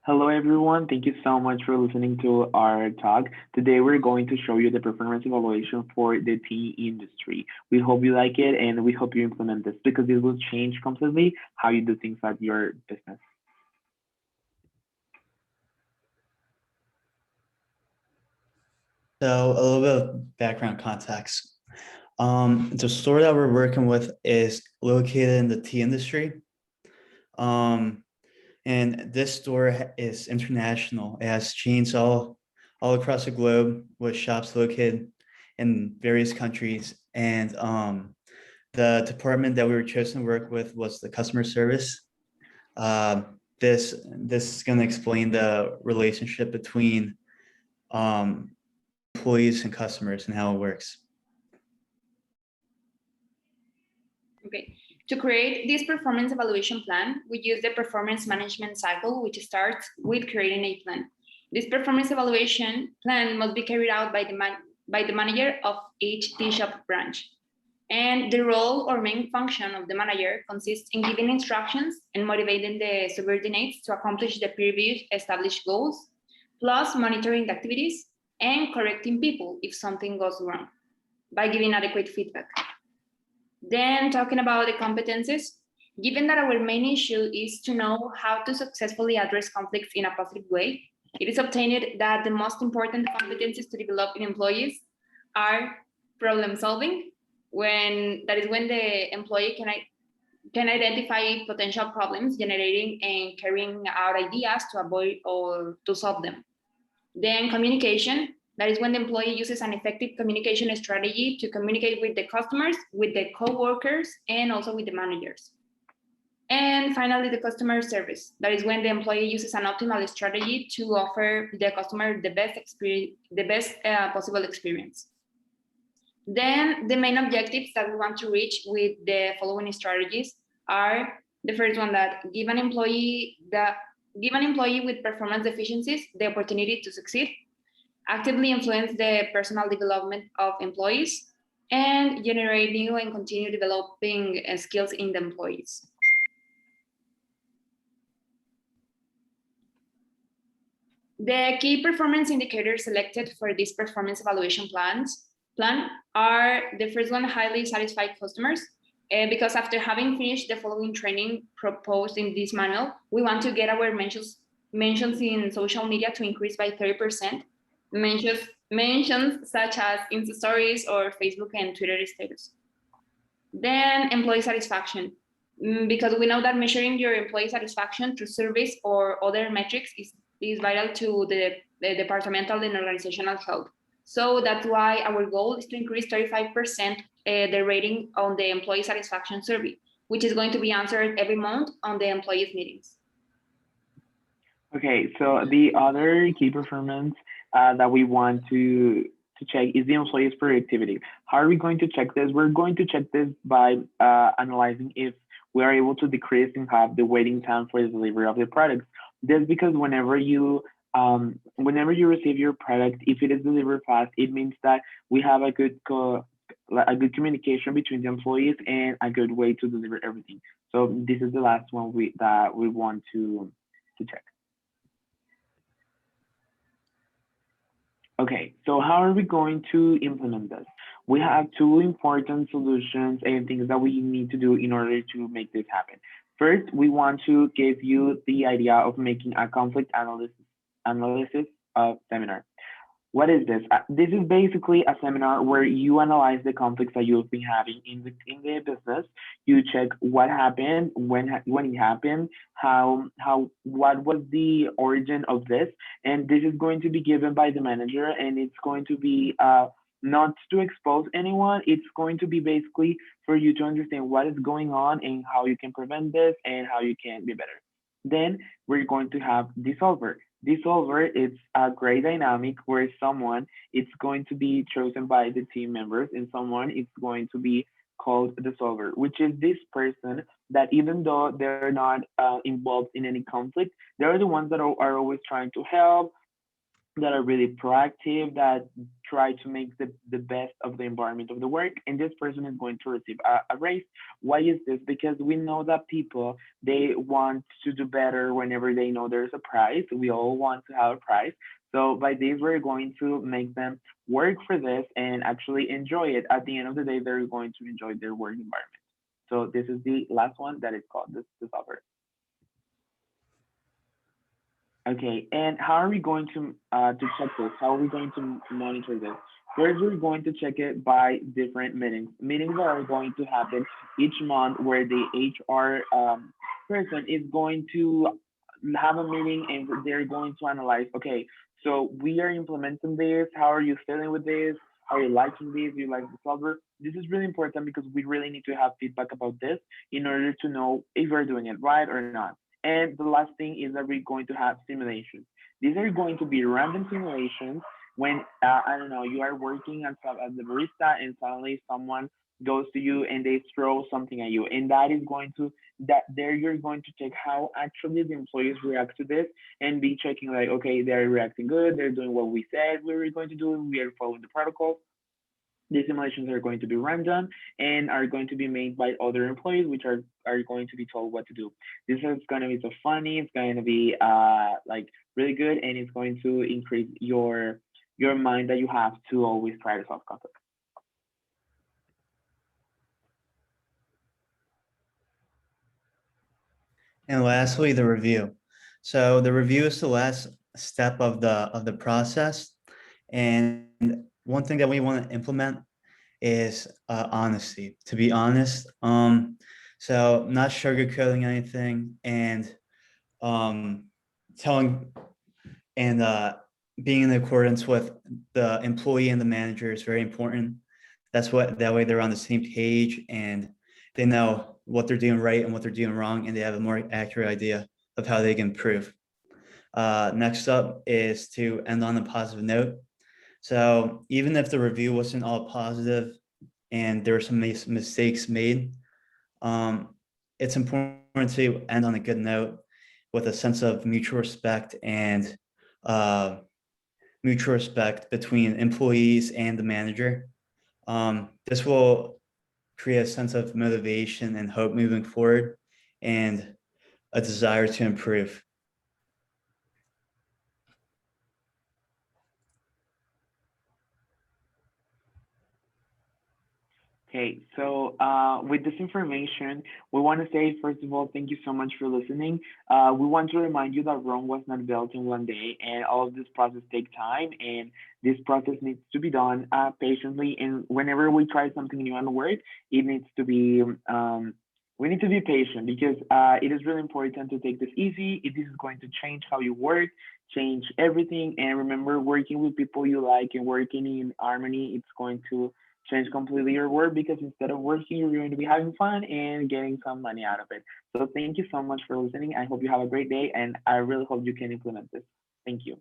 Hello, everyone. Thank you so much for listening to our talk. Today, we're going to show you the performance evaluation for the tea industry. We hope you like it and we hope you implement this because this will change completely how you do things at your business. So a little bit of background context. The store that we're working with is located in the tea industry. Um, and this store is international. It has chains all across the globe with shops located in various countries. And the department that we were chosen to work with was the customer service. This is going to explain the relationship between um, employees and customers and how it works. Okay. To create this performance evaluation plan, we use the performance management cycle, which starts with creating a plan. This performance evaluation plan must be carried out by the manager of each tea shop branch. And the role or main function of the manager consists in giving instructions and motivating the subordinates to accomplish the previous established goals, plus monitoring the activities and correcting people if something goes wrong by giving adequate feedback. Then talking about the competencies, given that our main issue is to know how to successfully address conflicts in a positive way, it is obtained that the most important competencies to develop in employees are problem solving, when that is when the employee can identify potential problems, generating and carrying out ideas to avoid or to solve them. Then communication, that is when the employee uses an effective communication strategy to communicate with the customers, with the co-workers, and also with the managers. And finally, the customer service. That is when the employee uses an optimal strategy to offer the customer the best experience, the best possible experience. Then the main objectives that we want to reach with the following strategies are the first one, that give an employee with performance deficiencies the opportunity to succeed, actively influence the personal development of employees, and generate new and continue developing skills in the employees. The key performance indicators selected for this performance evaluation plan are the first one, highly satisfied customers, because after having finished the following training proposed in this manual, we want to get our mentions in social media to increase by 30%. Mentions such as Insta stories or Facebook and Twitter status. Then employee satisfaction, because we know that measuring your employee satisfaction through surveys or other metrics is vital to the departmental and organizational health. So that's why our goal is to increase 35% the rating on the employee satisfaction survey, which is going to be answered every month on the employees meetings. Okay, so the other key performance that we want to check is the employee's productivity. How are we going to check this? We're going to check this by analyzing if we are able to decrease and have the waiting time for the delivery of the products. This because whenever you receive your product, if it is delivered fast, it means that we have a good communication between the employees and a good way to deliver everything. So this is the last one we want to check. Okay, so how are we going to implement this? We have two important solutions and things that we need to do in order to make this happen. First, we want to give you the idea of making a conflict analysis seminar. What is this? This is basically a seminar where you analyze the conflicts that you've been having in the business. You check what happened, when it happened, what was the origin of this, and this is going to be given by the manager, and it's going to be not to expose anyone. It's going to be basically for you to understand what is going on and how you can prevent this and how you can be better. Then we're going to have Dissolver. Dissolver is a great dynamic where someone it's going to be chosen by the team members and someone is going to be called the solver, which is this person that even though they're not involved in any conflict, they're the ones that are always trying to help, that are really proactive, that try to make the best of the environment of the work, and this person is going to receive a raise. Why is this? Because we know that people, they want to do better whenever they know there's a prize. We all want to have a prize. So by this, we're going to make them work for this and actually enjoy it. At the end of the day, they're going to enjoy their work environment. So this is the last one that is called this offer. Okay, and how are we going to check this? How are we going to monitor this? First, we're going to check it by different meetings. Meetings that are going to happen each month where the HR person is going to have a meeting and they're going to analyze, okay, so we are implementing this. How are you feeling with this? Are you liking this? Do you like the solver? This is really important because we really need to have feedback about this in order to know if we're doing it right or not. And the last thing is that we're going to have simulations. These are going to be random simulations when, I don't know, you are working as the barista and suddenly someone goes to you and they throw something at you. And that is going to, that there you're going to check how actually the employees react to this and be checking like, okay, they're reacting good, they're doing what we said we were going to do, we are following the protocol. These simulations are going to be random and are going to be made by other employees, which are going to be told what to do. This is going to be so funny. It's going to be like really good, and it's going to increase your mind that you have to always try to solve conflict. And lastly, the review. So the review is the last step of the process. And one thing that we want to implement is honesty. To be honest, so not sugarcoating anything and um, telling and being in accordance with the employee and the manager is very important. That's what, that way they're on the same page and they know what they're doing right and what they're doing wrong, and they have a more accurate idea of how they can improve. Next up is to end on a positive note. So even if the review wasn't all positive and there were some mistakes made, um, it's important to end on a good note with a sense of mutual respect and uh, mutual respect between employees and the manager. This will create a sense of motivation and hope moving forward and a desire to improve. Okay, so with this information, we want to say, first of all, thank you so much for listening. We want to remind you that Rome was not built in one day, and all of this process takes time, and this process needs to be done patiently. And whenever we try something new on the work, it needs to be, we need to be patient because it is really important to take this easy. If this is going to change how you work, change everything, and remember, working with people you like and working in harmony, it's going to change completely your work because instead of working, you're going to be having fun and getting some money out of it. So thank you so much for listening. I hope you have a great day and I really hope you can implement this. Thank you.